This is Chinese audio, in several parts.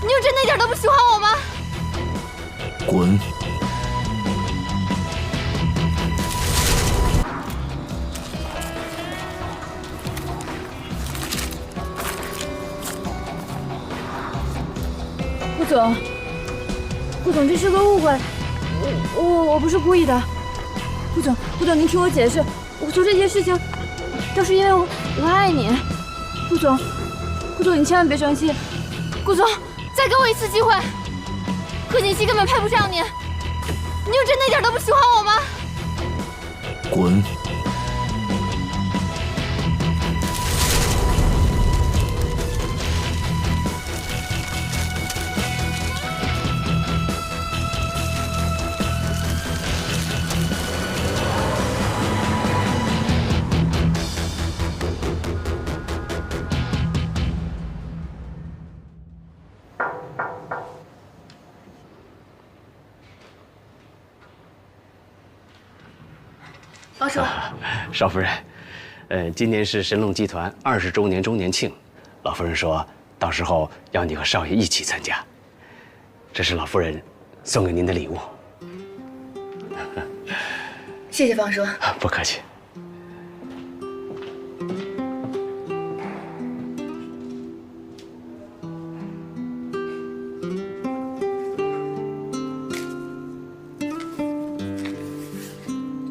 你就真的一点都不喜欢我吗？滚！顾总，顾总，这是个误会，我不是故意的。顾总，您听我解释，我做这些事情都是因为我爱你。顾总，你千万别生气。顾总，再给我一次机会。贺锦熙根本配不上你，你就真的一点都不喜欢我吗？滚！王叔，少夫人，今年是神龙集团20周年周年庆，老夫人说到时候要你和少爷一起参加，这是老夫人送给您的礼物。谢谢方叔。不客气。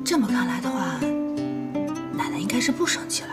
这么看来的话，奶奶应该是不生气了。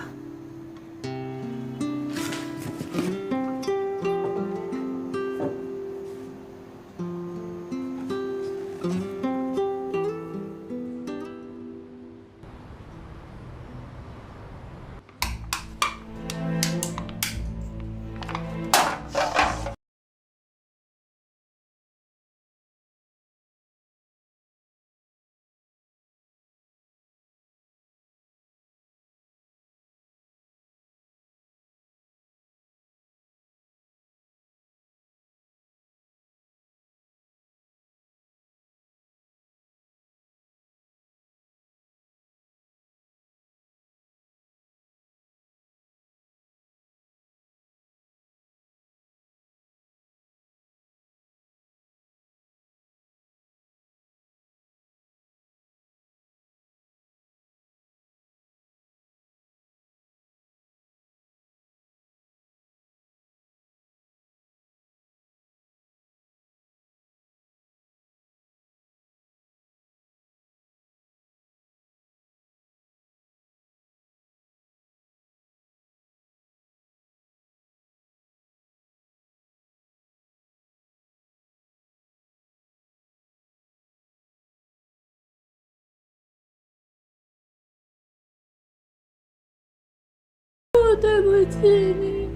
我对不起你，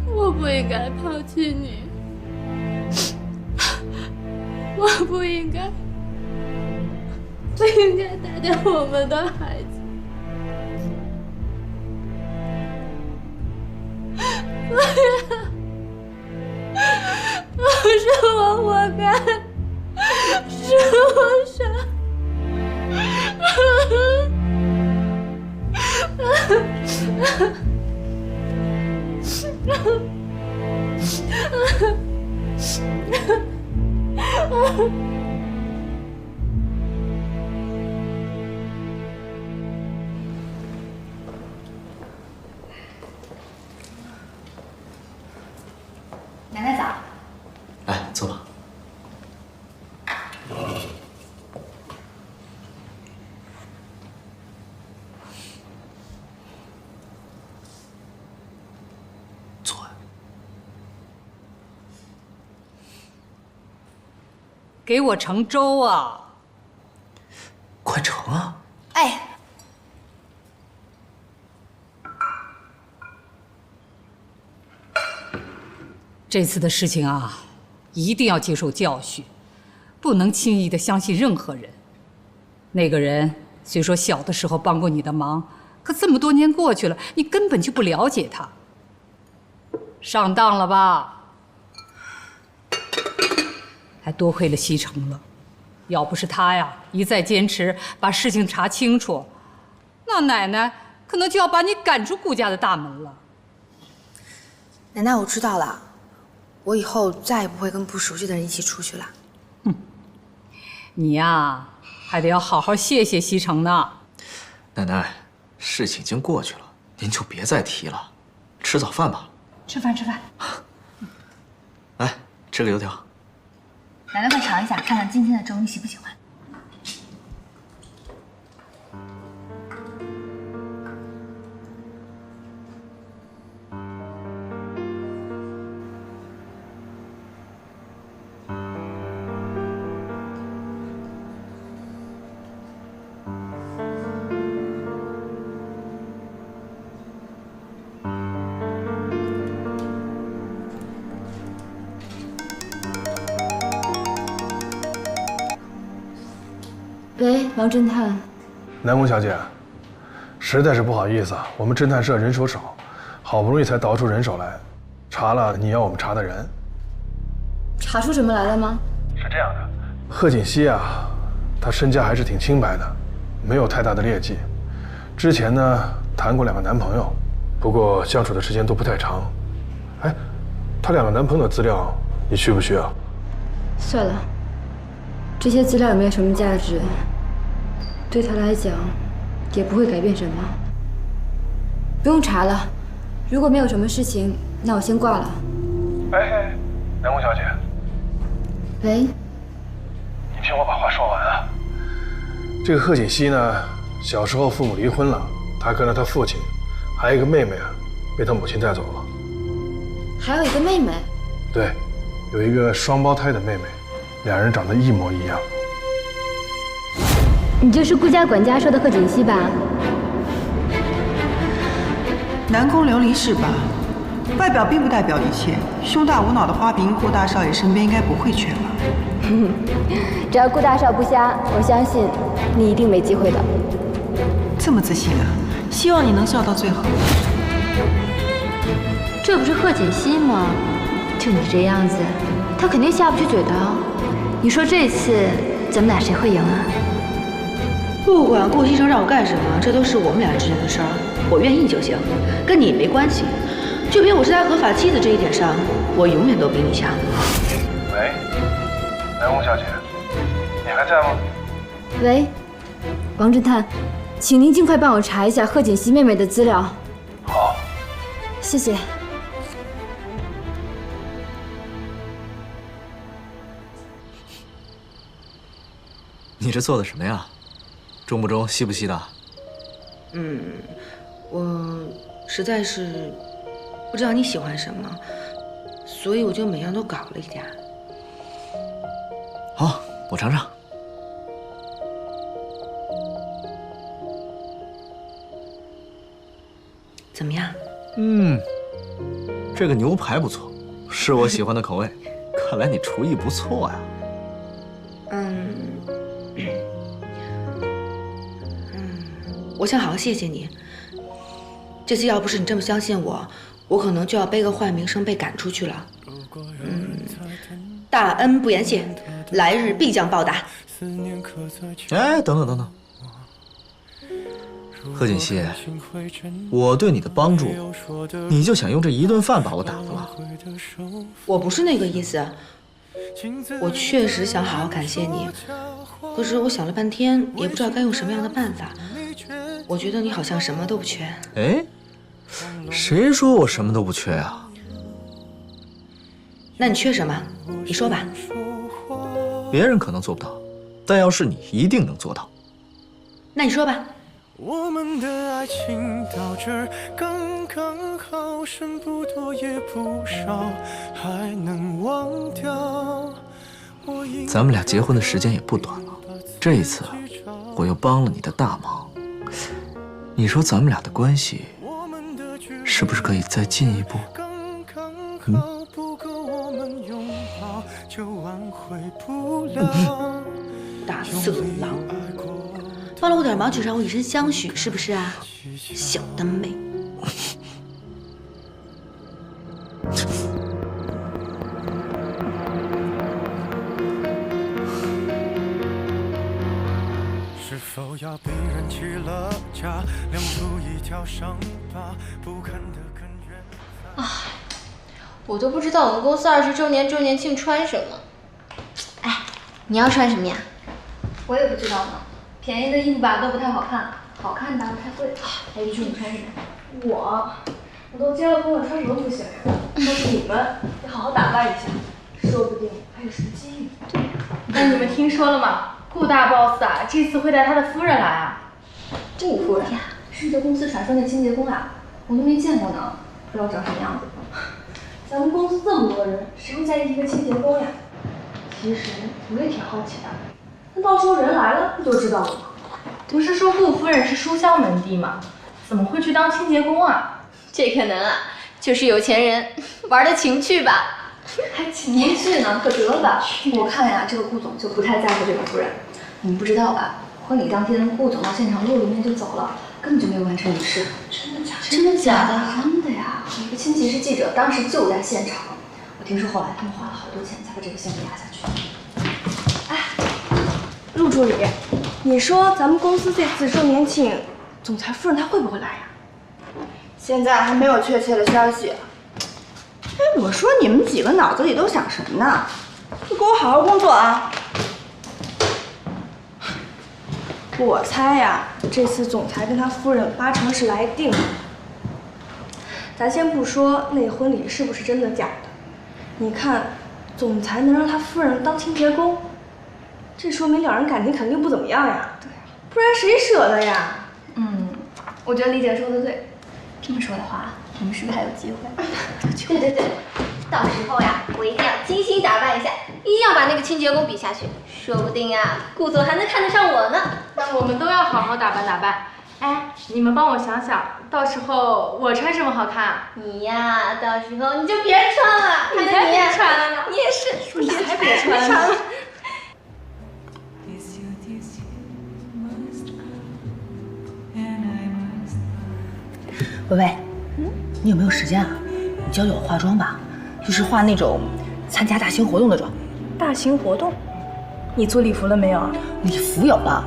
我不应该抛弃你，我不应该打掉我们的孩子。是我活该，是我傻。奶奶早。来，坐吧。坐呀。给我盛粥啊！快盛啊！哎，这次的事情啊，一定要接受教训，不能轻易的相信任何人。那个人虽说小的时候帮过你的忙，可这么多年过去了，你根本就不了解他。上当了吧？还多亏了西城了，要不是他呀一再坚持把事情查清楚，那奶奶可能就要把你赶出顾家的大门了。奶奶，我知道了，我以后再也不会跟不熟悉的人一起出去了。你呀，还得要好好谢谢西城呢。奶奶，事情已经过去了，您就别再提了。吃早饭吧。吃饭吃饭。来，吃个油条。奶奶快尝一下，看看今天的粥你喜不喜欢。喂，王侦探。南宫小姐，实在是不好意思啊，我们侦探社人手少，好不容易才倒出人手来，查了你要我们查的人。查出什么来了吗？是这样的，贺锦熙啊，她身家还是挺清白的，没有太大的劣迹。之前呢，谈过2个男朋友，不过相处的时间都不太长。哎，她2个男朋友的资料，你需不需要？算了，这些资料也没有什么价值，对他来讲也不会改变什么。不用查了，如果没有什么事情，那我先挂了。哎，南宫小姐，喂，你听我把话说完啊。这个贺锦熙呢，小时候父母离婚了，他跟了他父亲，还有一个妹妹啊，被他母亲带走了。还有一个妹妹。对，有一个双胞胎的妹妹，2人长得一模一样。你就是顾家管家说的贺锦熙吧？南宫琉璃是吧？外表并不代表一切，胸大无脑的花瓶，顾大少爷身边应该不会缺吧？只要顾大少不瞎，我相信你一定没机会的。这么自信啊！希望你能笑到最后。这不是贺锦熙吗？就你这样子，他肯定下不去嘴的。你说这次咱们俩谁会赢啊？不管顾西城让我干什么，这都是我们俩之间的事儿，我愿意就行，跟你没关系。就凭我是他合法妻子这一点上，我永远都比你强。喂，南宫小姐，你还在吗？喂，王侦探，请您尽快帮我查一下贺锦熙妹妹的资料。好，谢谢。你这做的什么呀？中不中，西不西的？我实在是不知道你喜欢什么，所以我就每样都搞了一点。好，我尝尝。怎么样？这个牛排不错，是我喜欢的口味。看来你厨艺不错呀。我想好好谢谢你。这次要不是你这么相信我，我可能就要背个坏名声被赶出去了。大恩不言谢，来日必将报答。哎，等等，贺锦熙，我对你的帮助，你就想用这一顿饭把我打发了？我不是那个意思，我确实想好好感谢你，可是我想了半天，也不知道该用什么样的办法。我觉得你好像什么都不缺。哎，谁说我什么都不缺啊？那你缺什么？你说吧。别人可能做不到，但要是你，一定能做到。那你说吧。我们的爱情到这儿刚刚好，剩不多也不少，还能忘掉。咱们俩结婚的时间也不短了，这一次我又帮了你的大忙。你说咱们俩的关系是不是可以再进一步？大色狼，帮了我点忙就让我以身相许，是不是啊？小的美。是否要被人起了家，亮出一条伤疤，不堪的根源。我都不知道我们公司20周年周年庆穿什么。哎，你要穿什么呀？我也不知道呢，便宜的衣服吧都不太好看，好看的不太会。哎，玉树，你穿什么？我都结了婚了，穿什么不行呀？但是你们得好好打扮一下，说不定还有什么机遇。对。哎，你们听说了吗？顾大 boss 啊，这次会带他的夫人来啊。顾夫人呀，是这公司传说那清洁工啊，我都没见过呢，不知道长什么样子。咱们公司这么多人，谁会在意一个清洁工呀？其实我也挺好奇的，那到时候人来了不就知道了吗？不是说顾夫人是书香门第吗？怎么会去当清洁工啊？这可能啊，就是有钱人玩的情趣吧。还情趣呢？可得了吧！我看呀，这个顾总就不太在乎这个夫人。你们不知道吧？婚礼当天，顾总到现场路里面就走了，根本就没有完成仪式。真的假的？真的假的？真的呀！我一个亲戚是记者，当时就在现场。我听说后来他们花了好多钱才把这个项目压下去。哎，陆助理，你说咱们公司这次周年庆，总裁夫人她会不会来呀？现在还没有确切的消息。哎，我说你们几个脑子里都想什么呢？就给我好好工作啊！我猜呀，这次总裁跟他夫人8成是来定的。咱先不说那婚礼是不是真的假的，你看，总裁能让他夫人当清洁工，这说明两人感情肯定不怎么样呀。对，不然谁舍得呀？我觉得李姐说的对。这么说的话，我们是不是还有机会？对，到时候呀，我一定要精心打扮一下，一定要把那个清洁工比下去，说不定啊，顾总还能看得上我呢。那我们都要好好打扮打扮。哎，你们帮我想想，到时候我穿什么好看啊？你呀，到时候你就别穿了，你才别穿了呢，你也是，你才别穿了。薇薇，你有没有时间啊？你教教我化妆吧，就是化那种参加大型活动的妆。大型活动？你做礼服了没有啊？礼服有了，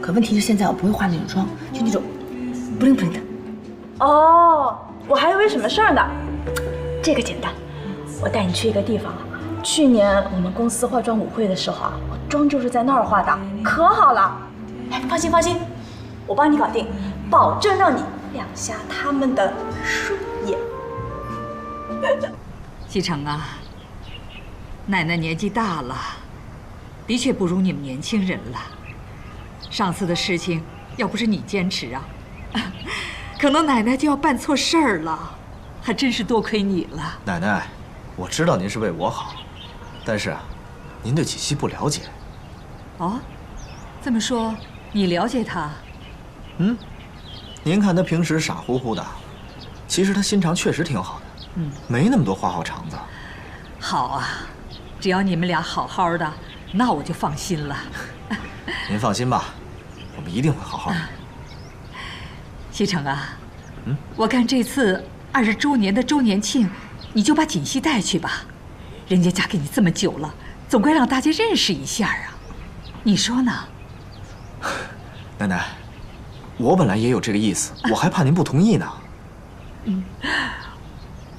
可问题是现在我不会化那种妆，就那种不灵不灵的。哦，我还以为什么事儿呢。这个简单，我带你去一个地方啊。去年我们公司化妆舞会的时候啊，我妆就是在那儿化的，可好了。哎，放心，我帮你搞定，保证让你亮瞎他们的双眼。西城啊，奶奶年纪大了，的确不如你们年轻人了。上次的事情，要不是你坚持啊，可能奶奶就要办错事儿了，还真是多亏你了。奶奶，我知道您是为我好，但是啊，您对锦溪不了解。哦，这么说，你了解她？您看她平时傻乎乎的，其实她心肠确实挺好的。没那么多花花肠子。好啊，只要你们俩好好的，那我就放心了。您放心吧，我们一定会好好的。西城啊，我看这次20周年的周年庆，你就把锦溪带去吧。人家嫁给你这么久了，总该让大家认识一下啊。你说呢？奶奶，我本来也有这个意思，我还怕您不同意呢。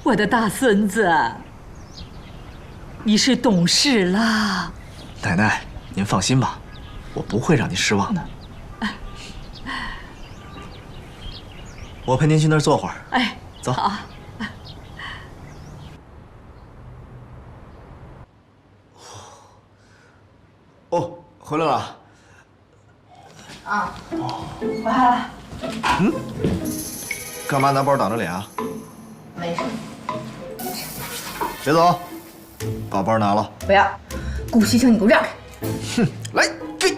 我的大孙子，你是懂事了。奶奶，您放心吧，我不会让您失望的。我陪您去那儿坐会儿。哎，走。好。哦，回来了。啊，回来了。干嘛拿包挡着脸啊？没事。别走，把包拿了。不要，顾西城，你给我让开！哼，来，给。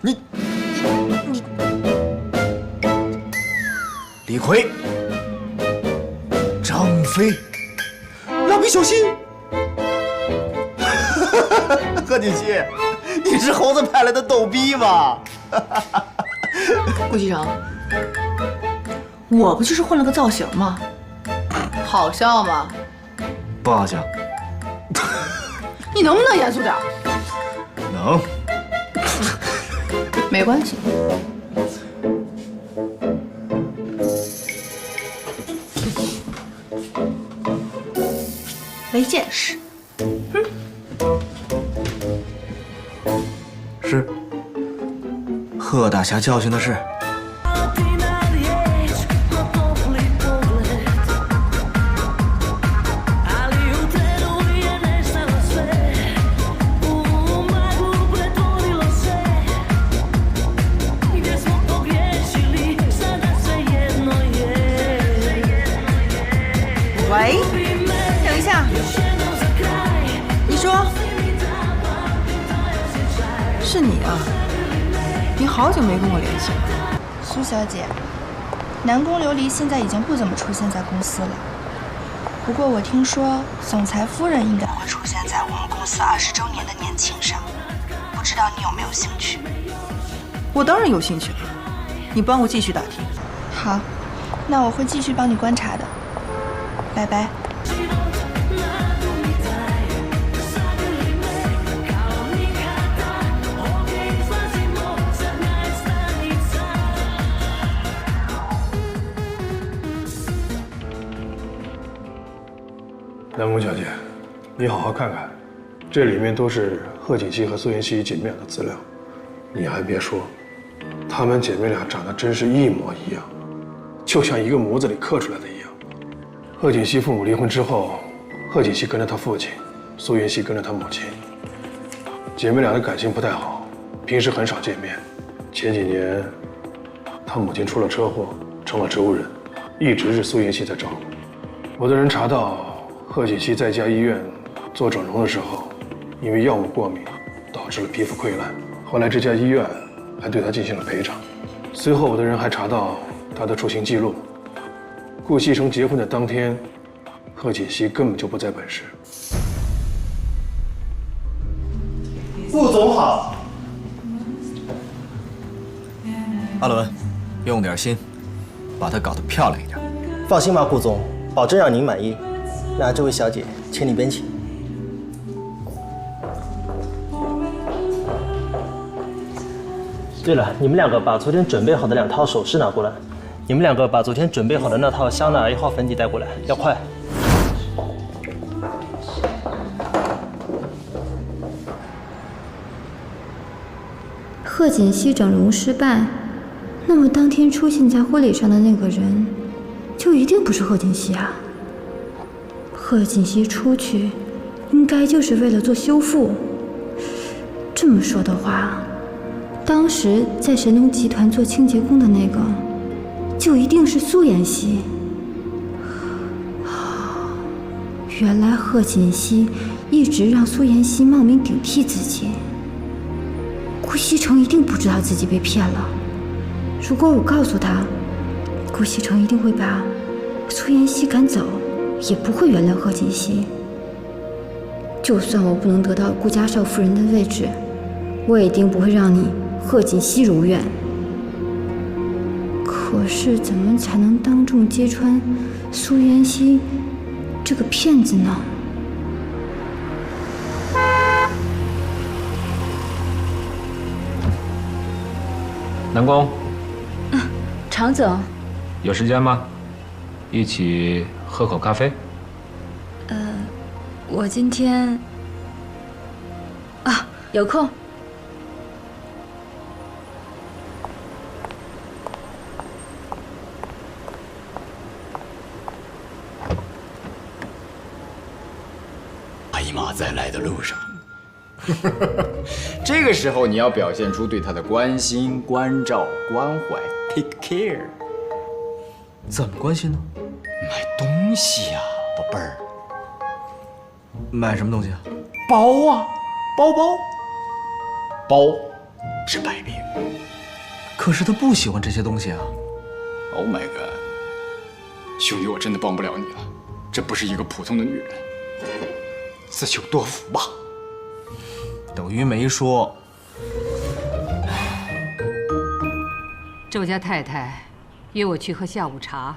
你，李逵，张飞，蜡笔小新。贺锦溪，你是猴子派来的逗逼吧？顾西城，我不就是换了个造型吗？好笑吗？不好笑。你能不能严肃点？能。没关系。没见识。是。贺大侠教训的是。 喂，等一下，你说是你啊？你好久没跟我联系了。苏小姐，南宫琉璃现在已经不怎么出现在公司了。不过我听说总裁夫人应该会出现在我们公司20周年的年庆上，不知道你有没有兴趣？我当然有兴趣了，你帮我继续打听。好，那我会继续帮你观察的。 拜拜。南宫小姐，你好好看看，这里面都是贺锦熙和苏妍希姐妹俩的资料。你还别说，她们姐妹俩长得真是一模一样，就像一个模子里刻出来的一样。 贺锦熙父母离婚之后，贺锦熙跟着他父亲，苏妍希跟着他母亲。姐妹俩的感情不太好，平时很少见面。前几年，他母亲出了车祸，成了植物人，一直是苏妍希在照顾。我的人查到，贺锦熙在一家医院做整容的时候，因为药物过敏，导致了皮肤溃烂。后来这家医院还对他进行了赔偿。随后我的人还查到他的出行记录。 顾西城结婚的当天，贺锦熙根本就不在本市。顾总好，阿伦，用点心，把它搞得漂亮一点。放心吧，顾总，保证让您满意。那这位小姐，请里边请。对了，你们两个把昨天准备好的2套首饰拿过来。 你们两个把昨天准备好的那套香奈儿1号粉底带过来，要快。贺锦熙整容失败，那么当天出现在婚礼上的那个人，就一定不是贺锦熙啊。贺锦熙出去，应该就是为了做修复。这么说的话，当时在神农集团做清洁工的那个。 就一定是苏妍希。原来贺锦熙一直让苏妍希冒名顶替自己。顾西城一定不知道自己被骗了。如果我告诉他，顾西城一定会把苏妍希赶走，也不会原谅贺锦熙。就算我不能得到顾家少夫人的位置，我也一定不会让你贺锦熙如愿。 可是，怎么才能当众揭穿苏妍希这个骗子呢？南宫，常总，有时间吗？一起喝口咖啡。我今天有空。 马在来的路上，这个时候你要表现出对他的关心、关照、关怀 ，take care。怎么关心呢？买东西呀，宝贝儿。买什么东西啊？包啊，包。包是百变。可是他不喜欢这些东西啊。Oh my god， 兄弟，我真的帮不了你了，这不是一个普通的女人。 自求多福吧，等于没说。周家太太约我去喝下午茶，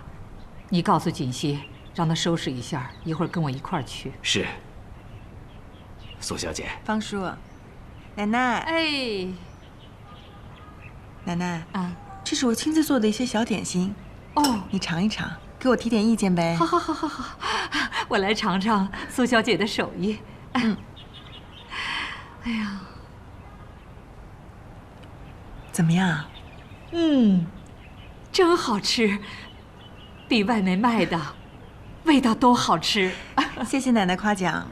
你告诉锦溪，让她收拾一下，一会儿跟我一块儿去。是。苏小姐，方叔，奶奶，哎，奶奶啊，这是我亲自做的一些小点心，哦，你尝一尝，给我提点意见呗。好，我来尝尝苏小姐的手艺。嗯。哎呀，怎么样？真好吃，比外面卖的味道都好吃。谢谢奶奶夸奖。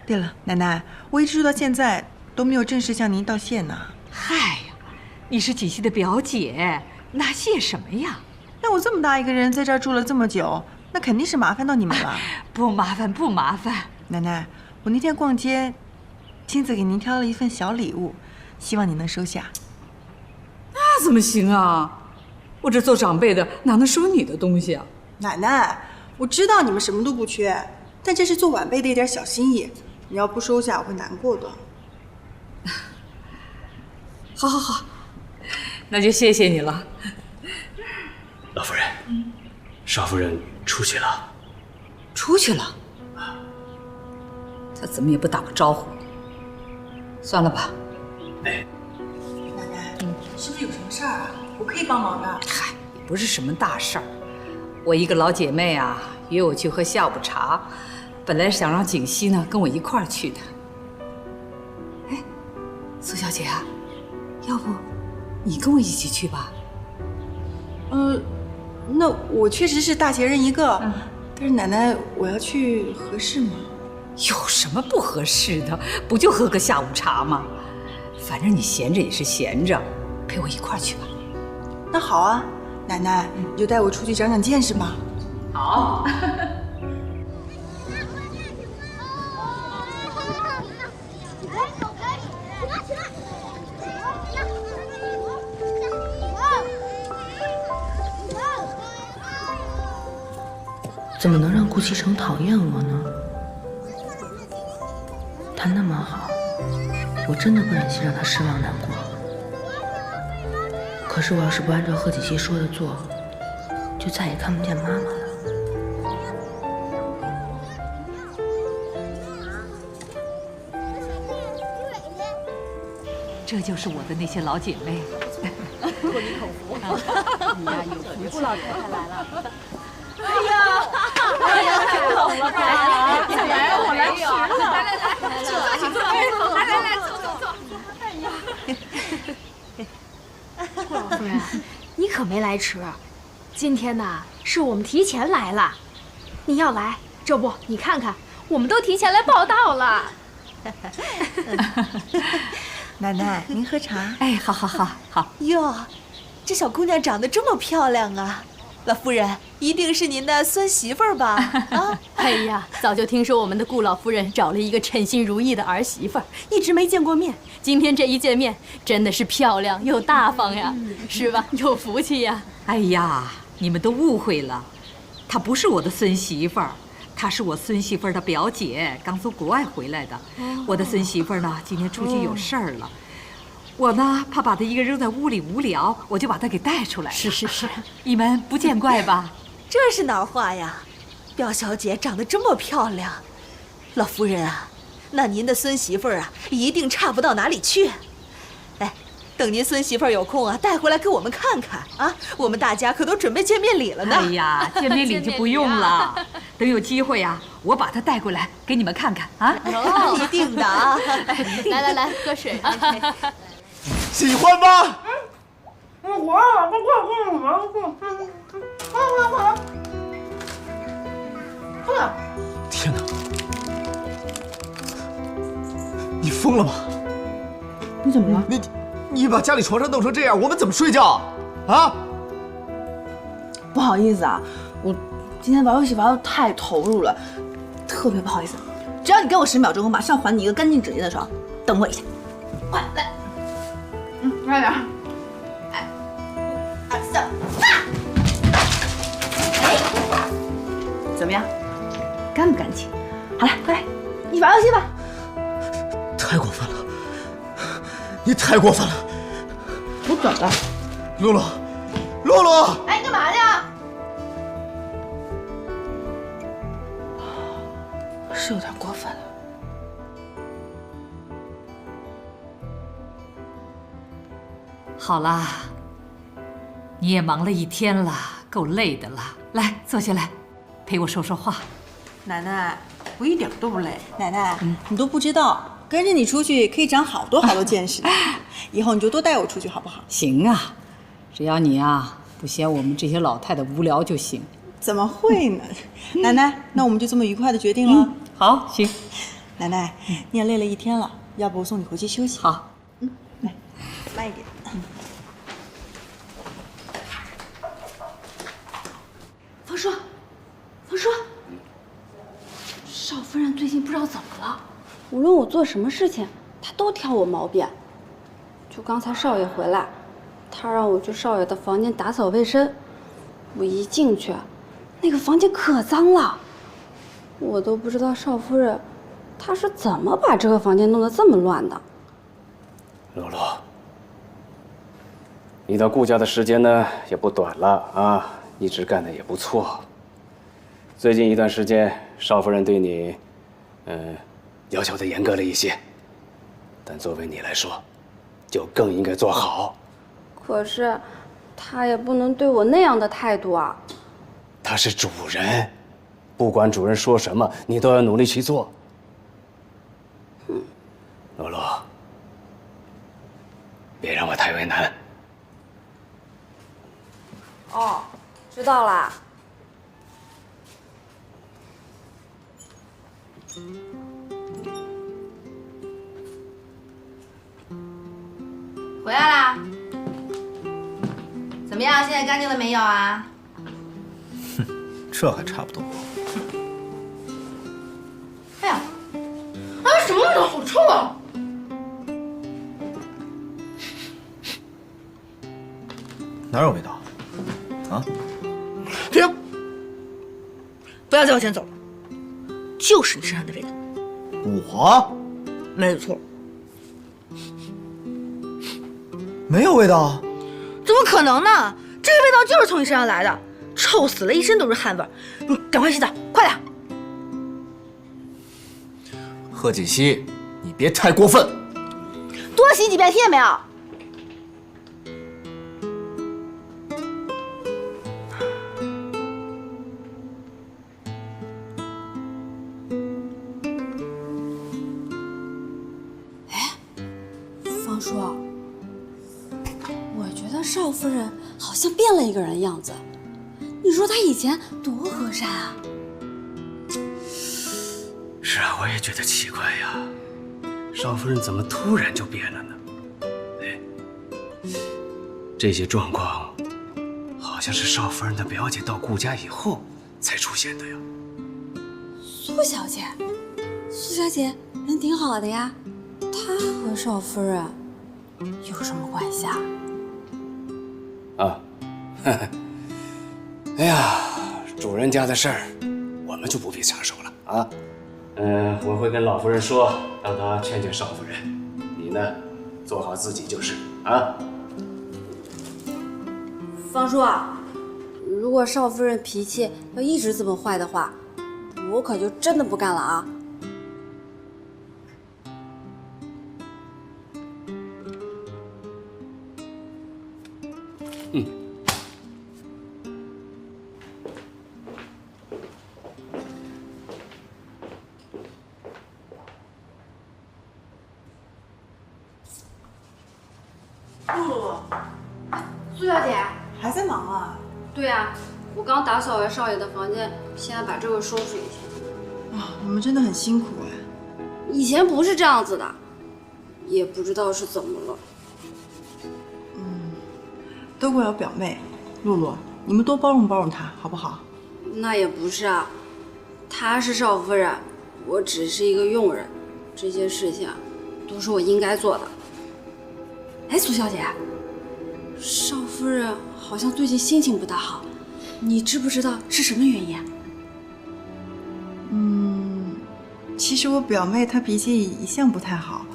对了，奶奶，我一直住到现在都没有正式向您道谢呢。嗨呀，你是锦溪的表姐，那谢什么呀？那我这么大一个人在这儿住了这么久，那肯定是麻烦到你们了。不麻烦，不麻烦。奶奶，我那天逛街，亲自给您挑了一份小礼物，希望你能收下。那怎么行啊？我这做长辈的哪能收你的东西啊？奶奶，我知道你们什么都不缺，但这是做晚辈的一点小心意，你要不收下我会难过的。好好好，那就谢谢你了。老夫人，少夫人出去了。出去了？他怎么也不打个招呼？算了吧。哎，奶奶，是不是有什么事儿啊？我可以帮忙的。嗨，也不是什么大事儿。我一个老姐妹啊，约我去喝下午茶，本来想让景熙呢跟我一块儿去的。哎，苏小姐啊，要不你跟我一起去吧？那我确实是大闲人一个，但是奶奶，我要去合适吗？有什么不合适的？不就喝个下午茶吗？反正你闲着也是闲着，陪我一块儿去吧。那好啊，奶奶，你就带我出去长长见识吧。好。怎么能让顾西城讨厌我呢？他那么好，我真的不忍心让他失望难过。可是我要是不按照贺锦熙说的做，就再也看不见妈妈了。这就是我的那些老姐妹。托你口福，你呀有福，顾老太太来了。哎呀，太冷了吧？来，我来迟了。来，请坐，来，坐。哎呀，顾老夫人，你可没来迟。今天呢，是我们提前来了。你要来，这不，你看看，我们都提前来报到了。奶奶，您喝茶。哎，好。哟，这小姑娘长得这么漂亮啊！老夫人，一定是您的孙媳妇儿吧？啊！哎呀，早就听说我们的顾老夫人找了一个称心如意的儿媳妇儿，一直没见过面。今天这一见面，真的是漂亮又大方呀，是吧？有福气呀！哎呀，你们都误会了，她不是我的孙媳妇儿。她是我孙媳妇儿的表姐，刚从国外回来的。我的孙媳妇儿呢，今天出去有事儿了。我呢，怕把她一个人扔在屋里无聊，我就把她给带出来了。是，你们不见怪吧？这是哪儿话呀？表小姐长得这么漂亮，老夫人啊，那您的孙媳妇儿啊，一定差不到哪里去。哎，等您孙媳妇儿有空啊，带回来给我们看看啊！我们大家可都准备见面礼了呢。哎呀，见面礼就不用了，等有机会呀，我把她带过来给你们看看啊！一定的啊！来，喝水。喜欢吗？天哪！你疯了吗？你怎么了？你把家里床上弄成这样，我们怎么睡觉？啊？不好意思啊，我今天玩游戏玩得太投入了，特别不好意思。只要你给我10秒钟，我马上还你一个干净整洁的床。等我一下，快来。快点。1、2、3，怎么样？干不干净？好了，快来，一起玩游戏吧。太过分了！你太过分了！我怎么了？露露！哎，你干嘛呢？是有点过分了。好啦，你也忙了一天了，够累的了。来，坐下来，陪我说说话。奶奶，我一点都不累。奶奶，你都不知道，跟着你出去可以长好多好多见识。以后你就多带我出去好不好？行啊，只要你啊不嫌我们这些老太太无聊就行。怎么会呢？奶奶，那我们就这么愉快的决定了。好，行。奶奶，你也累了一天了，要不我送你回去休息？好。来，慢一点。方叔，方叔，少夫人最近不知道怎么了，无论我做什么事情，她都挑我毛病。就刚才少爷回来，她让我去少爷的房间打扫卫生，我一进去，那个房间可脏了，我都不知道少夫人她是怎么把这个房间弄得这么乱的。露露，你到顾家的时间呢也不短了啊。一直干得也不错。最近一段时间，少夫人对你，要求的严格了一些，但作为你来说，就更应该做好。可是，她也不能对我那样的态度啊。她是主人，不管主人说什么，你都要努力去做。露露，别让我太为难。哦。知道啦。回来啦？怎么样？现在干净了没有啊？这还差不多。哎呀，什么味道？好臭啊！哪有味道？啊？停！不要在我前走了，就是你身上的味道。我？没错。没有味道？怎么可能呢？这个味道就是从你身上来的，臭死了，一身都是汗味儿。你赶快洗澡，快点！贺锦熙，你别太过分。多洗几遍，听见没有？方叔，我觉得少夫人好像变了一个人样子。你说她以前多和善啊！是啊，我也觉得奇怪呀，少夫人怎么突然就变了呢？哎，这些状况好像是少夫人的表姐到顾家以后才出现的呀。苏小姐，苏小姐人挺好的呀，她和少夫人有什么关系啊？啊，哎呀，主人家的事儿，我们就不必插手了啊。我会跟老夫人说，让她劝劝少夫人。你呢，做好自己就是啊。方叔啊，如果少夫人脾气要一直这么坏的话，我可就真的不干了啊。苏小姐还在忙啊？对呀，我刚打扫完少爷的房间，现在把这个收拾一下。啊，你们真的很辛苦哎。以前不是这样子的，也不知道是怎么了。都怪我表妹，露露，你们多包容包容她好不好？那也不是啊，她是少夫人，我只是一个佣人，这些事情都是我应该做的。哎，苏小姐，少夫人好像最近心情不大好，你知不知道是什么原因啊？其实我表妹她脾气一向不太好，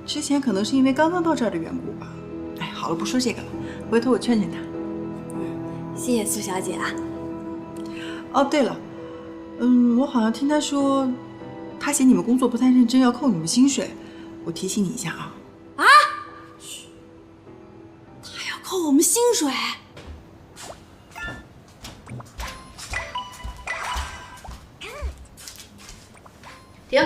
之前可能是因为刚刚到这儿的缘故吧。哎，好了，不说这个了，回头我劝劝她。谢谢苏小姐啊。哦，对了，我好像听她说，她嫌你们工作不太认真，要扣你们薪水。我提醒你一下啊。啊？她要扣我们薪水？停。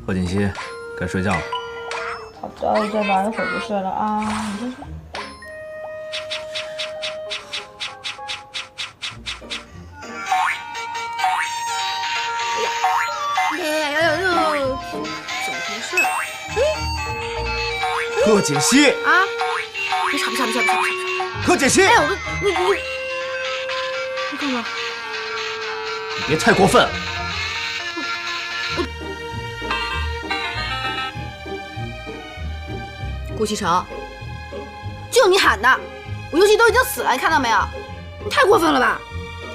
贺锦熙，该睡觉了。好的，我再玩一会儿就睡了啊。你先睡。怎么回事？贺锦熙啊！别吵！贺锦熙！哎，我都你干嘛？你别太过分！顾西城，就你喊的，我游戏都已经死了，你看到没有？你太过分了吧！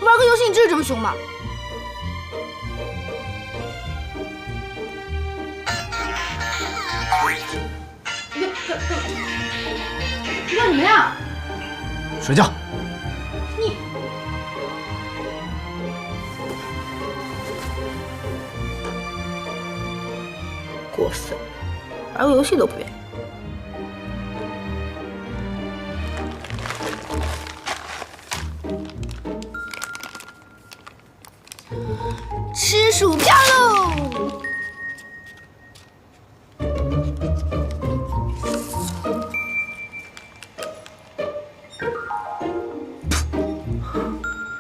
玩个游戏你至于这么凶吗？你干什么呀？睡觉。你过分，玩个游戏都不愿意。吃薯片喽！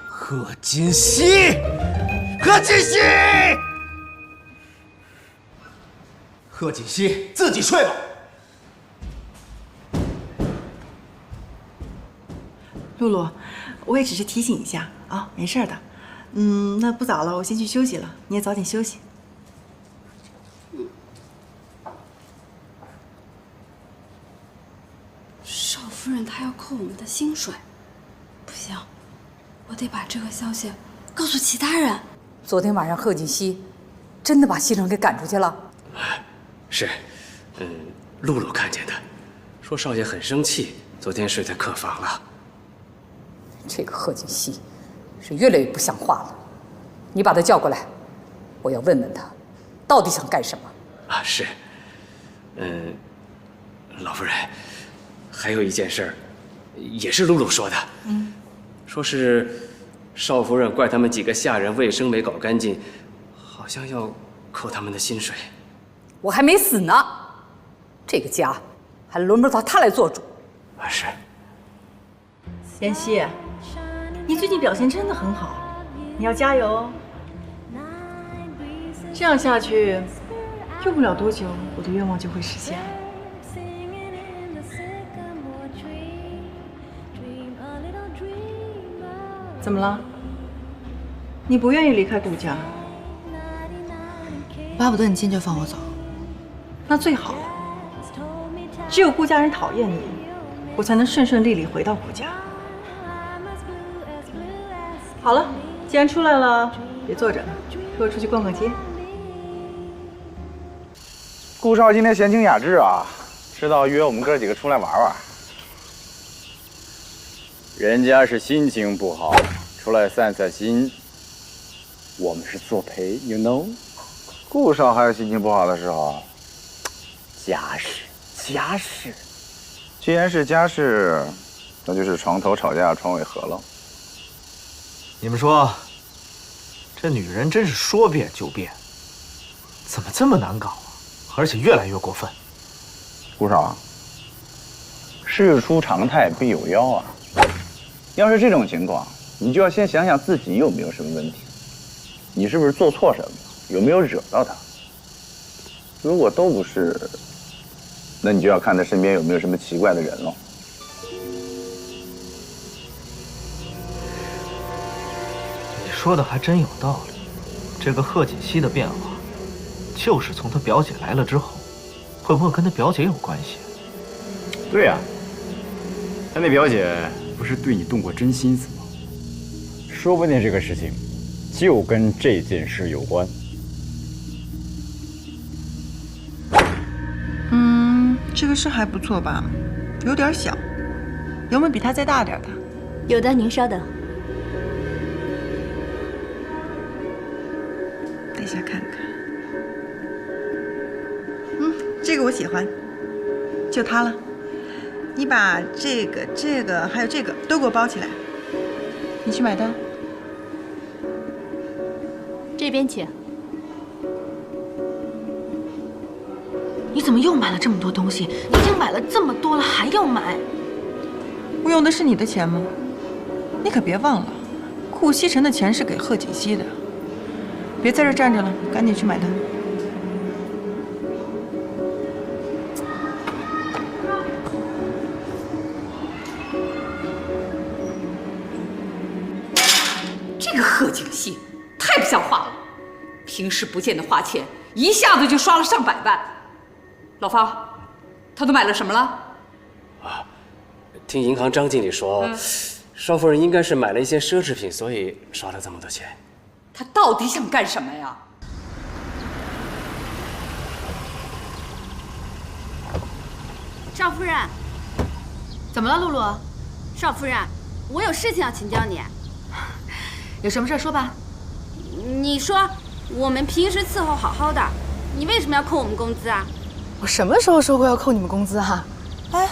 贺锦熙，贺锦熙，贺锦熙，自己睡吧。露露，我也只是提醒一下啊，没事的。那不早了，我先去休息了，你也早点休息。少夫人她要扣我们的薪水，不行，我得把这个消息告诉其他人。昨天晚上贺锦熙真的把西城给赶出去了？是，露露看见的，说少爷很生气，昨天睡在客房了。这个贺锦熙是越来越不像话了，你把他叫过来，我要问问他，到底想干什么？啊，是，老夫人，还有一件事儿，也是露露说的，说是少夫人怪他们几个下人卫生没搞干净，好像要扣他们的薪水。我还没死呢，这个家还轮不到他来做主。啊，是。妍希，你最近表现真的很好，你要加油哦。这样下去，用不了多久，我的愿望就会实现。怎么了？你不愿意离开顾家？巴不得你今就放我走。那最好了。只有顾家人讨厌你，我才能顺顺利利回到顾家。好了，既然出来了，别坐着了，跟我出去逛逛街。顾少今天闲情雅致啊，知道约我们哥几个出来玩玩。人家是心情不好，出来散散心。我们是作陪 ，you know。顾少还有心情不好的时候。家事。既然是家事，那就是床头吵架床尾和了。你们说，这女人真是说变就变，怎么这么难搞啊？而且越来越过分。顾少，事出常态必有妖啊！要是这种情况，你就要先想想自己有没有什么问题，你是不是做错什么，有没有惹到他？如果都不是，那你就要看他身边有没有什么奇怪的人了。你说的还真有道理，这个贺锦熙的变化，就是从他表姐来了之后，会不会跟他表姐有关系？对呀，他那表姐不是对你动过真心思吗？说不定这个事情就跟这件事有关。这个是还不错吧，有点小，有没有比它再大点的？有的，您稍等。等一下看看。这个我喜欢，就它了。你把这个还有这个都给我包起来。你去买单。这边请。你怎么又买了这么多东西？已经买了这么多了，还要买？我用的是你的钱吗？你可别忘了，顾西辰的钱是给贺锦熙的。别在这站着了，赶紧去买单。这个贺锦熙太不像话了，平时不见得花钱，一下子就刷了上百万。老方，他都买了什么了？啊，听银行张经理说，少夫人应该是买了一些奢侈品，所以刷了这么多钱。他到底想干什么呀？少夫人，怎么了，露露？少夫人，我有事情要请教你。有什么事说吧。你说我们平时伺候好好的，你为什么要扣我们工资啊？我什么时候说过要扣你们工资哈？哎，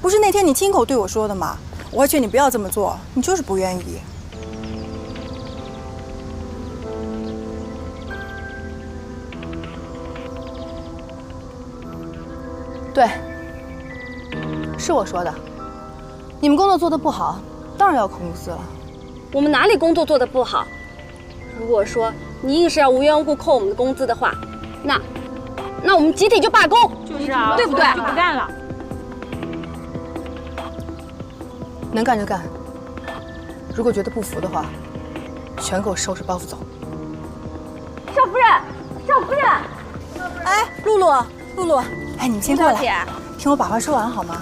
不是那天你亲口对我说的吗？我还劝你不要这么做，你就是不愿意。对，是我说的。你们工作做得不好，当然要扣工资了。我们哪里工作做得不好？如果说你硬是要无缘无故扣我们的工资的话，那我们集体就罢工，就是啊，对不对？不干了。能干就干，如果觉得不服的话，全给我收拾包袱走。少夫人，少夫人，哎，露露，哎，你们先过来，姐，听我把话说完好吗？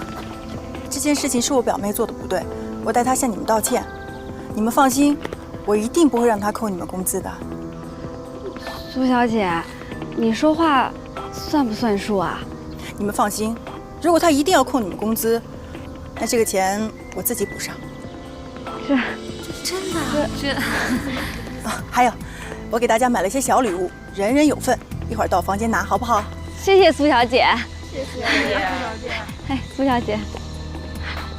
这件事情是我表妹做的不对，我代她向你们道歉。你们放心，我一定不会让她扣你们工资的。苏小姐，你说话算不算数啊？你们放心，如果她一定要扣你们工资，那这个钱我自己补上。这真的？这啊，还有，我给大家买了一些小礼物，人人有份，一会儿到房间拿，好不好？谢谢苏小姐。谢谢苏小姐。哎，苏小姐。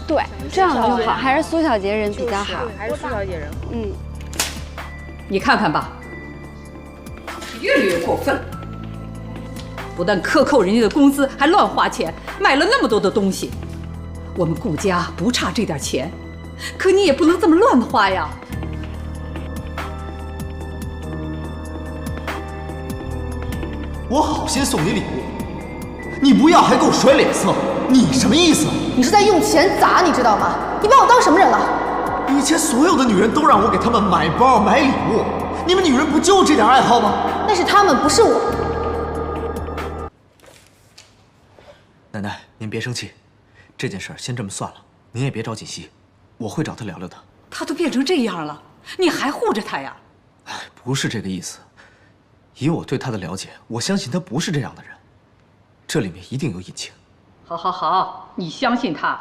对，这样就好，还是苏小姐人比较好。还是苏小姐人好。你看看吧，越来越过分了。不但克扣人家的工资，还乱花钱，买了那么多的东西。我们顾家不差这点钱，可你也不能这么乱花呀。我好心送你礼物，你不要还给我甩脸色，你什么意思？你是在用钱砸，你知道吗？你把我当什么人了？以前所有的女人都让我给她们买包买礼物，你们女人不就这点爱好吗？那是他们，不是我。奶奶，您别生气，这件事先这么算了，您也别着急息，我会找他聊聊的。他都变成这样了，你还护着他呀？哎，不是这个意思。以我对他的了解，我相信他不是这样的人，这里面一定有隐情。好，好，好，你相信他，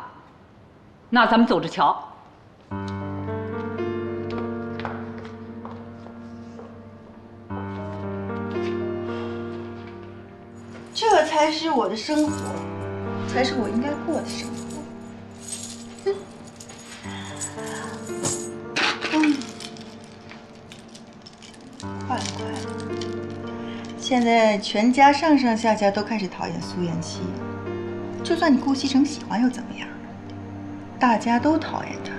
那咱们走着瞧。这才是我的生活，才是我应该过的生活。快了，快了！现在全家上上下下都开始讨厌苏妍希，就算你顾西城喜欢又怎么样？大家都讨厌他，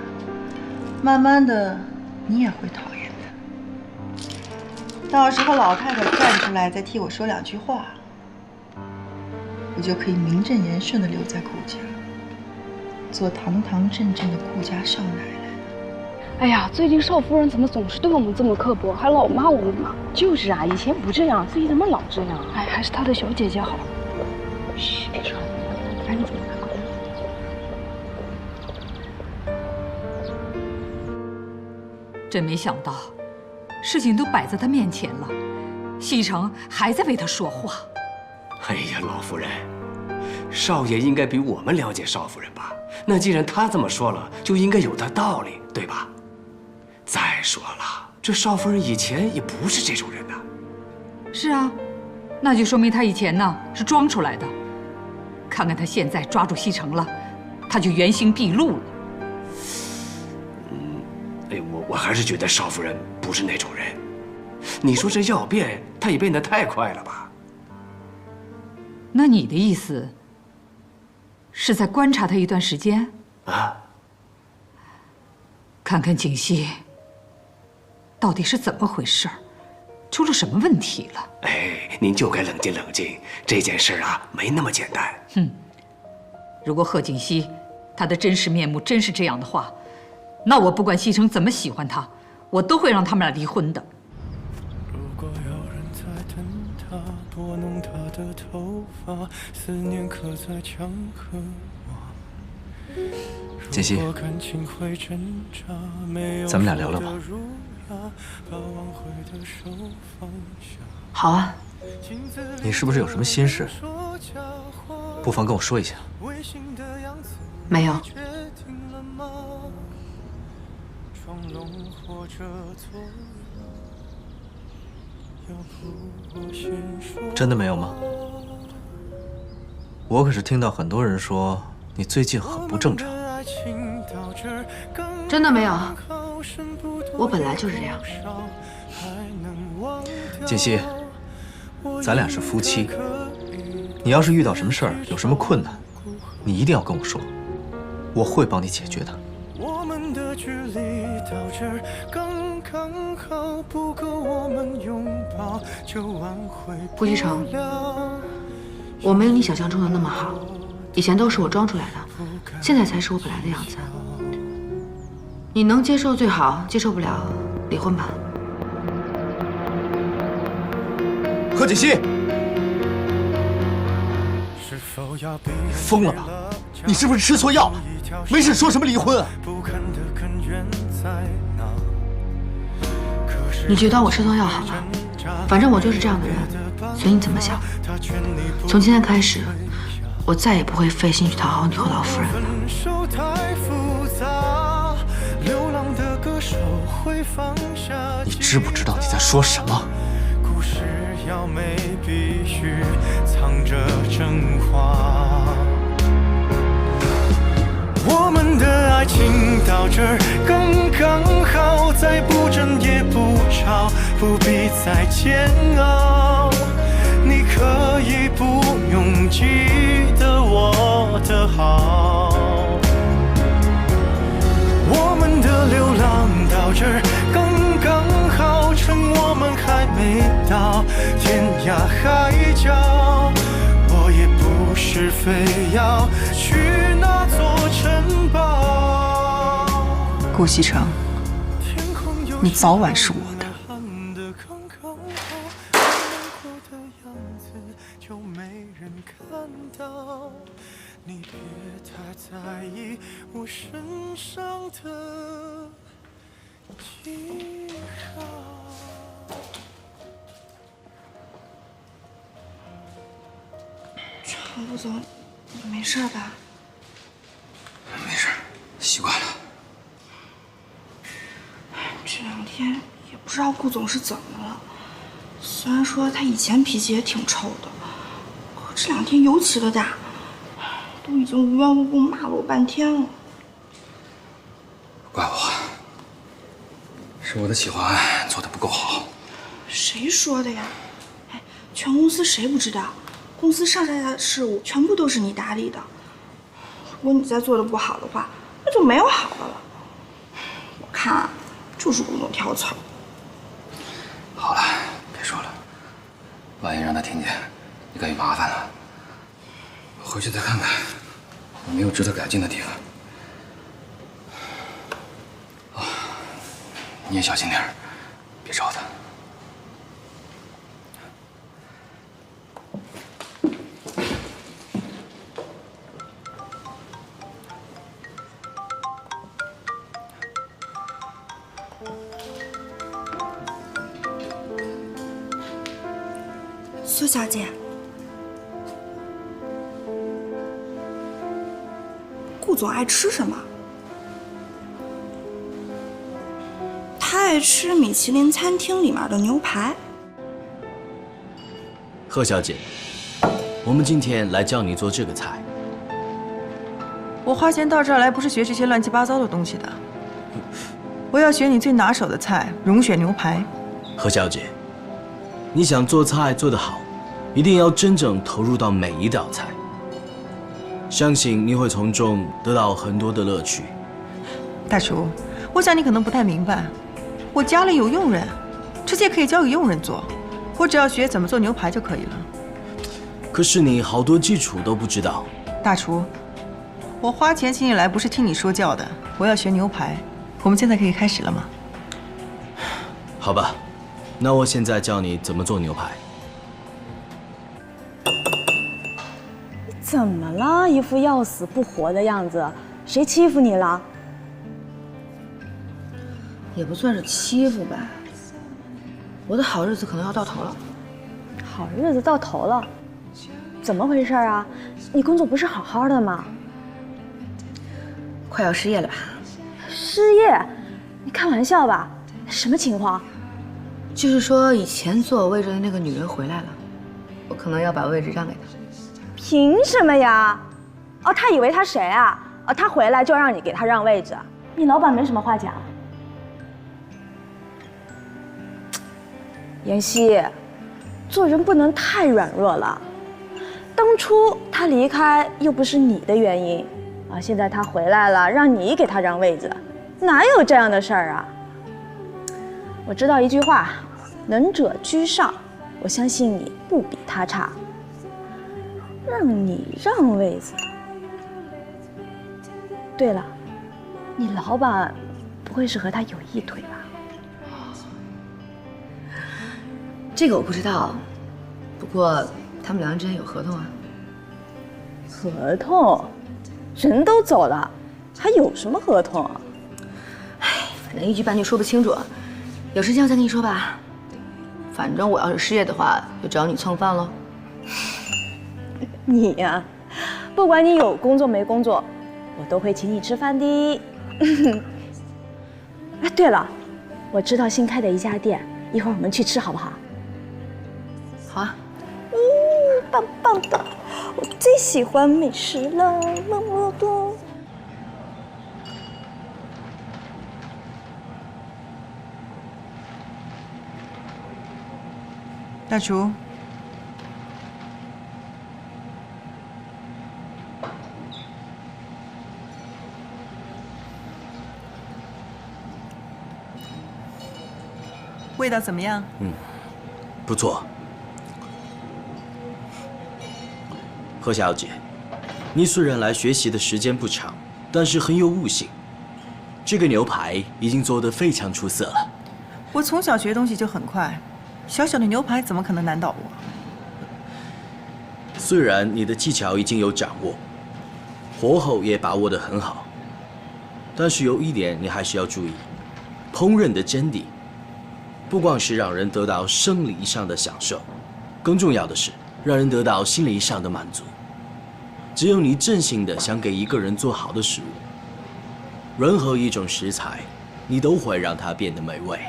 慢慢的你也会讨厌他。到时候老太太站出来再替我说两句话，我就可以名正言顺的留在顾家，做堂堂正正的顾家少奶奶。哎呀，最近少夫人怎么总是对我们这么刻薄，还老骂我们呢？就是啊，以前不这样，最近怎么老这样？哎，还是她的小姐姐好。嘘，别说了，赶紧走。真没想到，事情都摆在他面前了，西城还在为他说话。哎呀，老夫人，少爷应该比我们了解少夫人吧？那既然他这么说了，就应该有他道理，对吧？再说了，这少夫人以前也不是这种人呐。是啊，那就说明她以前呢是装出来的。看看她现在抓住西城了，她就原形毕露了。哎，我还是觉得少夫人不是那种人。你说这要变，她也变得太快了吧？那你的意思是再观察她一段时间啊？看看景熙到底是怎么回事，出了什么问题了？哎，您就该冷静冷静，这件事啊没那么简单。哼，如果贺锦熙他的真实面目真是这样的话，那我不管西城怎么喜欢他，我都会让他们俩离婚的。如果有人在等他，拨弄他的头发，思念刻在墙和瓦。锦熙，咱们俩聊聊吧。好啊。你是不是有什么心事？不妨跟我说一下。没有。真的没有吗？我可是听到很多人说你最近很不正常。真的没有，我本来就是这样。锦熙，咱俩是夫妻，你要是遇到什么事儿，有什么困难，你一定要跟我说，我会帮你解决的。我们的距离到这儿刚刚好，不够我们拥抱就挽回不了。顾西城，我没有你想象中的那么好，以前都是我装出来的，现在才是我本来的样子。你能接受最好，接受不了，离婚吧。贺锦熙，你疯了吧？你是不是吃错药了？没事说什么离婚啊？你就当我吃错药好了，反正我就是这样的人，随你怎么想。从今天开始，我再也不会费心去讨好你和老夫人了。你知不知道你在说什么？要美必须藏着真话。我们的爱情到这儿刚刚好，再不争也不吵，不必再煎熬。你可以不用记得我的好。我们的流浪到这儿刚刚好，趁我们还没到天涯海角，我也不是非要去那座城堡。顾西城，你早晚是我的。你别太在意我身上的记号。常副总，你没事吧？没事，习惯了。这两天也不知道顾总是怎么了。虽然说他以前脾气也挺臭的，可这两天尤其的大，都已经无缘无故骂了我半天了。怪我，是我的企划案做得不够好。谁说的呀？哎，全公司谁不知道？公司上下的事务全部都是你打理的。如果你再做的不好的话，那就没有好的了。我看就是顾总挑刺儿。好了，别说了，万一让他听见，你可就麻烦了。我回去再看看，有没有值得改进的地方。啊，你也小心点儿，别招他。苏小姐，顾总爱吃什么。他爱吃米其林餐厅里面的牛排。贺小姐，我们今天来教你做这个菜。我花钱到这儿来不是学这些乱七八糟的东西的，我要学你最拿手的菜——融雪牛排。贺小姐，你想做菜做得好，一定要真正投入到每一道菜，相信你会从中得到很多的乐趣。大厨，我想你可能不太明白，我家里有佣人，这些可以交给佣人做，我只要学怎么做牛排就可以了。可是你好多基础都不知道。大厨，我花钱请你来不是听你说教的，我要学牛排。我们现在可以开始了吗？好吧，那我现在教你怎么做牛排。怎么了？一副要死不活的样子，谁欺负你了？也不算是欺负吧，我的好日子可能要到头了。好日子到头了？怎么回事啊？你工作不是好好的吗？快要失业了吧？失业？你开玩笑吧？什么情况？就是说，以前坐我位置的那个女人回来了，我可能要把位置让给她。凭什么呀？哦，他以为他谁啊？哦，他回来就让你给他让位置？你老板没什么话讲？妍希，做人不能太软弱了。当初他离开又不是你的原因，啊，现在他回来了，让你给他让位置，哪有这样的事儿啊？我知道一句话，能者居上，我相信你不比他差。让你让位子。对了，你老板不会是和他有一腿吧？这个我不知道，不过他们两人之间有合同啊。合同？人都走了，还有什么合同啊？哎，反正一句半句说不清楚，有时间我再跟你说吧。反正我要是失业的话，就找你蹭饭喽。你呀，不管你有工作没工作，我都会请你吃饭的。哎，对了，我知道新开的一家店，一会儿我们去吃好不好？好啊。棒棒的，我最喜欢美食了，么么哒。大厨，味道怎么样？不错。贺小姐，你虽然来学习的时间不长，但是很有悟性。这个牛排已经做得非常出色了。我从小学东西就很快，小小的牛排怎么可能难倒我？虽然你的技巧已经有掌握，火候也把握得很好，但是有一点你还是要注意：烹饪的真谛，不光是让人得到生理上的享受，更重要的是让人得到心理上的满足。只有你真心的想给一个人做好的食物，任何一种食材，你都会让它变得美味。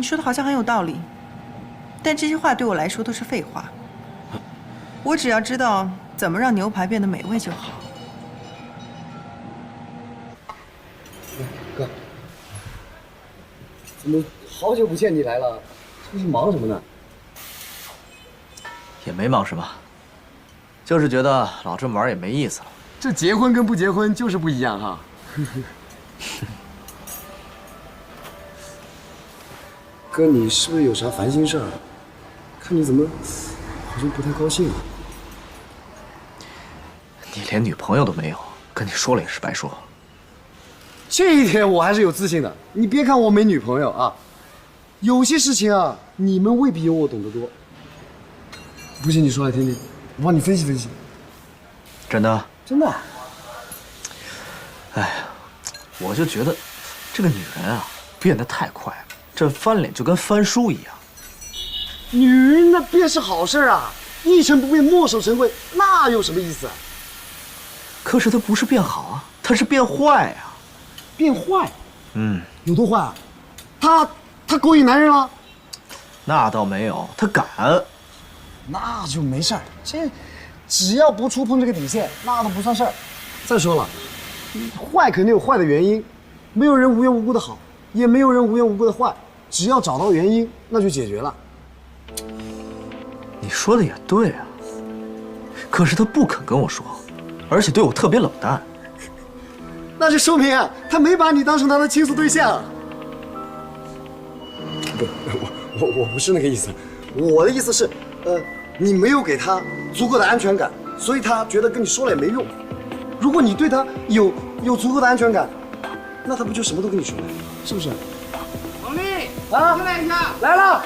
说的好像很有道理，但这些话对我来说都是废话。我只要知道怎么让牛排变得美味就好。哥，怎么好久不见你来了？这是忙什么呢？也没忙什么，就是觉得老这么玩也没意思了。这结婚跟不结婚就是不一样哈。哥，你是不是有啥烦心事儿？看你怎么好像不太高兴啊。你连女朋友都没有，跟你说了也是白说。这一点我还是有自信的。你别看我没女朋友啊，有些事情啊，你们未必有我懂得多。不信你说来听听，我帮你分析分析。真的？真的。哎呀，我就觉得这个女人啊变得太快了，这翻脸就跟翻书一样。女人那便是好事啊，一成不变，墨守成规，那有什么意思啊？可是他不是变好啊，他是变坏啊。变坏？嗯，有多坏啊？他勾引男人了？那倒没有，他敢。那就没事儿，这只要不触碰这个底线，那都不算事儿。再说了，坏肯定有坏的原因，没有人无缘无故的好，也没有人无缘无故的坏，只要找到原因，那就解决了。你说的也对啊，可是他不肯跟我说，而且对我特别冷淡。那就说明啊，他没把你当成他的倾诉对象。不，我不是那个意思，我的意思是，你没有给他足够的安全感，所以他觉得跟你说了也没用。如果你对他有足够的安全感，那他不就什么都跟你说了，是不是？王丽啊，进来一下，来了，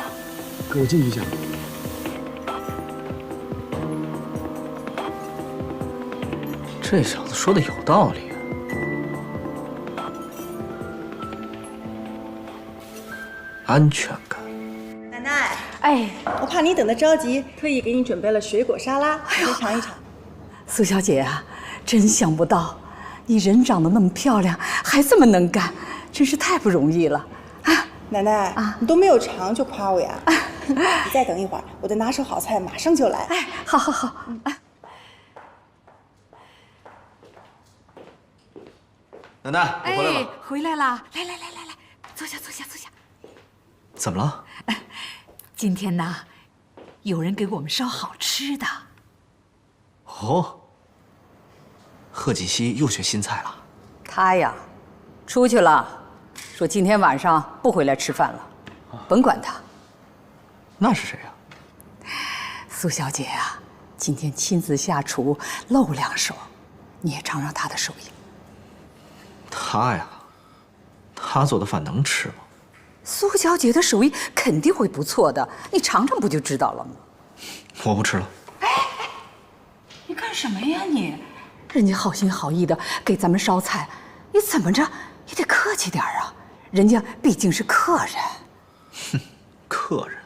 跟我进去一下。这小子说的有道理。安全感。奶奶，哎，我怕你等得着急，特意给你准备了水果沙拉，你尝一尝。苏小姐啊，真想不到，你人长得那么漂亮，还这么能干，真是太不容易了。奶奶啊，你都没有尝就夸我呀？你再等一会儿，我的拿手好菜马上就来。哎，好好好。奶奶，我回来了。哎，回来啦！来，坐下。怎么了？今天呢，有人给我们烧好吃的。哦，贺锦熙又学新菜了。他呀，出去了，说今天晚上不回来吃饭了，甭管他。那是谁呀？苏小姐啊，今天亲自下厨露两手，你也尝尝她的手艺。他呀，他做的饭能吃吗？苏小姐的手艺肯定会不错的，你尝尝不就知道了吗？我不吃了。你干什么呀你？人家好心好意的给咱们烧菜，你怎么着也得客气点啊！人家毕竟是客人。哼，客人，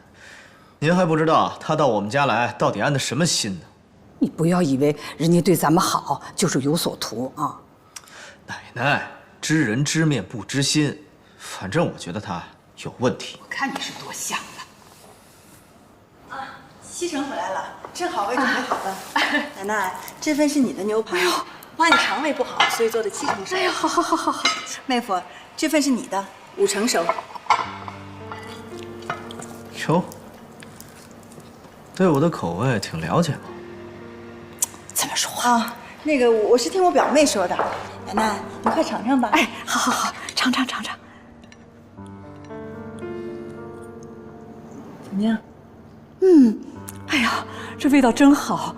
您还不知道他到我们家来到底安的什么心呢？你不要以为人家对咱们好就是有所图啊！奶奶，知人知面不知心，反正我觉得他有问题。我看你是多想的。啊，西城回来了，正好我也准备好了。奶奶，这份是你的牛排，怕你肠胃不好，所以做的7成熟。哎呀，好。妹夫，这份是你的，5成熟。哟，对我的口味挺了解嘛。怎么说话啊？那个我是听我表妹说的。奶奶，你快尝尝吧。哎，好，尝。怎么样？哎呀，这味道真好，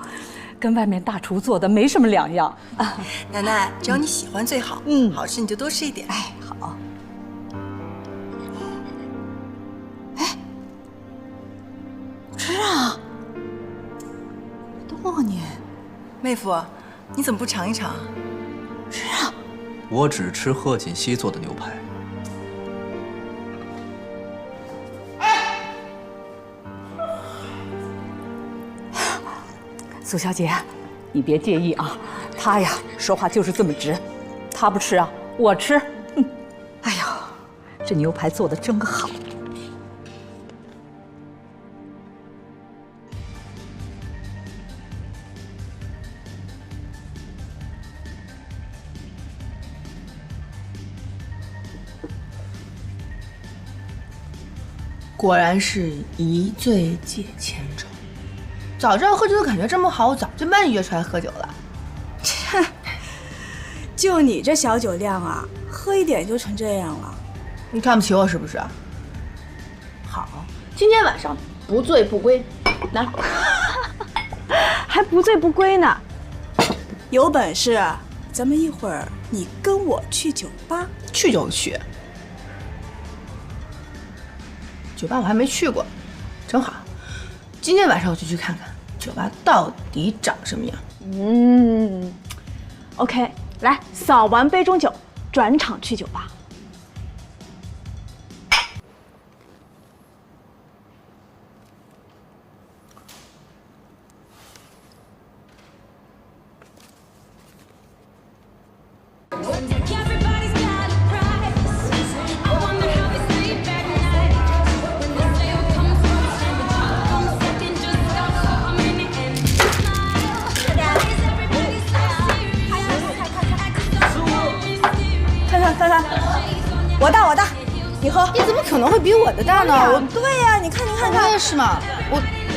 跟外面大厨做的没什么两样啊。奶奶，只要你喜欢最好。好吃你就多吃一点。哎，好。哎，吃啊！多年，妹夫，你怎么不尝一尝？吃啊！我只吃贺锦熙做的牛排。苏小姐，你别介意啊，他呀说话就是这么直，他不吃啊，我吃。哎呦，这牛排做的真好。果然是一醉解千愁。早知道喝酒的感觉这么好，我早就把你约出来喝酒了。切，就你这小酒量啊，喝一点就成这样了。你看不起我是不是？好，今天晚上不醉不归，来，还不醉不归呢。有本事，咱们一会儿你跟我去酒吧。去就去。酒吧我还没去过，正好，今天晚上我就去看看酒吧到底长什么样。OK， 来，扫完杯中酒，转场去酒吧。我大，你喝。你怎么可能会比我的大呢？对呀，你看，我也是嘛。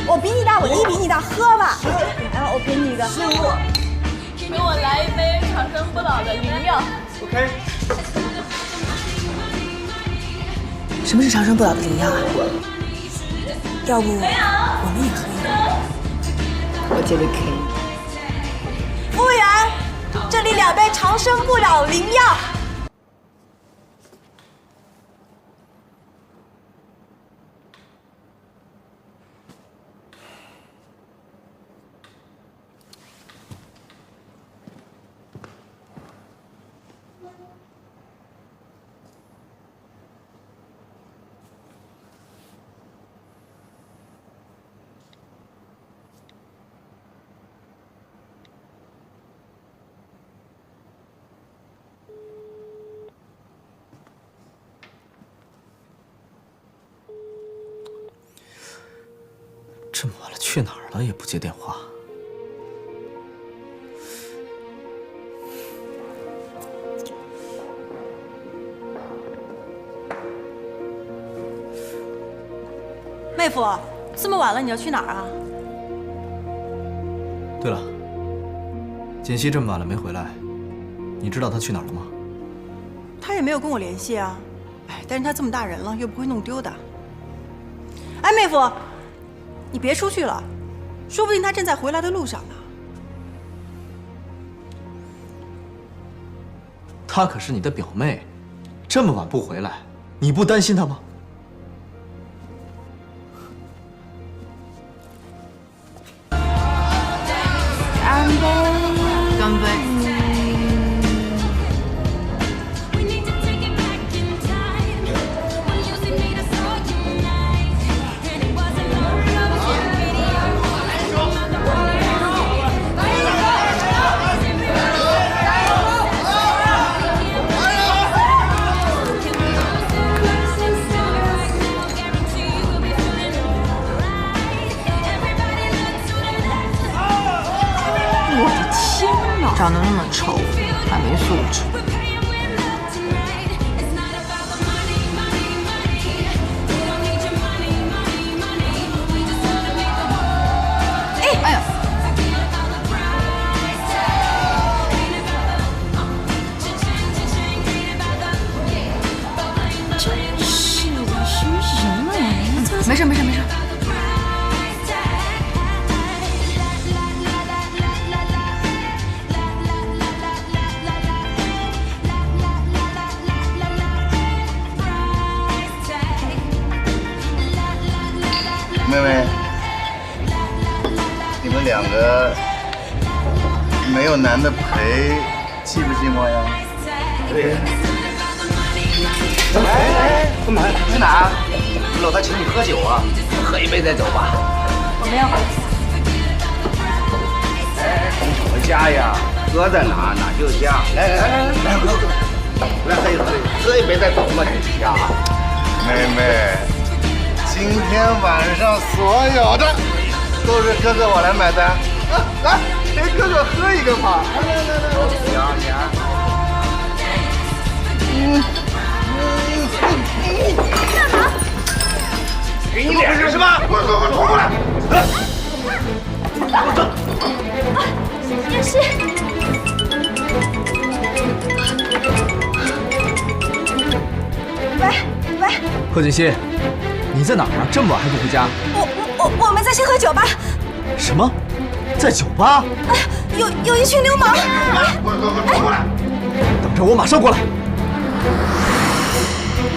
我比你大，我1比你大，喝吧。来，我给你一个。给我来一杯长生不老的灵药。OK。什么是长生不老的灵药啊？要不我们也喝一个？我觉得可以。服务员，这里2杯长生不老灵药。这么晚了，去哪儿了也不接电话。妹夫，这么晚了，你要去哪儿啊？对了，锦溪这么晚了没回来，你知道她去哪儿了吗？他也没有跟我联系啊。哎，但是他这么大人了，又不会弄丢的。哎，妹夫，你别出去了，说不定他正在回来的路上呢。她可是你的表妹，这么晚不回来，你不担心她吗？干杯！干杯！长得那么丑，还没素质。哎呀！真是的，什么人啊？没事没事没事。妹妹，你们2个没有男的陪，寂不寂寞呀？对。哎，干嘛？去哪儿？老大请你喝酒啊，喝一杯再走吧。我们要回去。哎，什么家呀？哥在哪哪就家。来，哥，来喝一杯再走嘛，这是家。妹妹。今天晚上所有的都是哥哥我来买单，来陪哥哥喝一个嘛！来，干嘛？给你脸上是吧？快过来！也是。喂，贺锦溪。你在哪儿啊？这么晚还不回家？我们在星河酒吧。什么？在酒吧？哎，有一群流氓！过来！等着我，马上过来。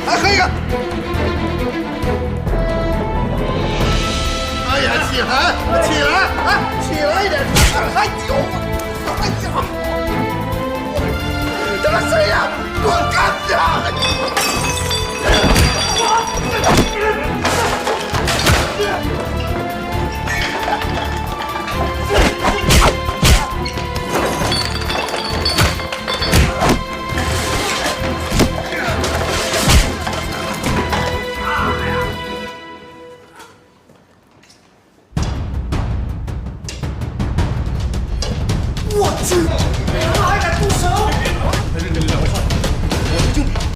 来喝一个。哎呀，起来！哎，起来一点！还酒！哎呀！他谁呀？给我干掉！我去，他还敢动手！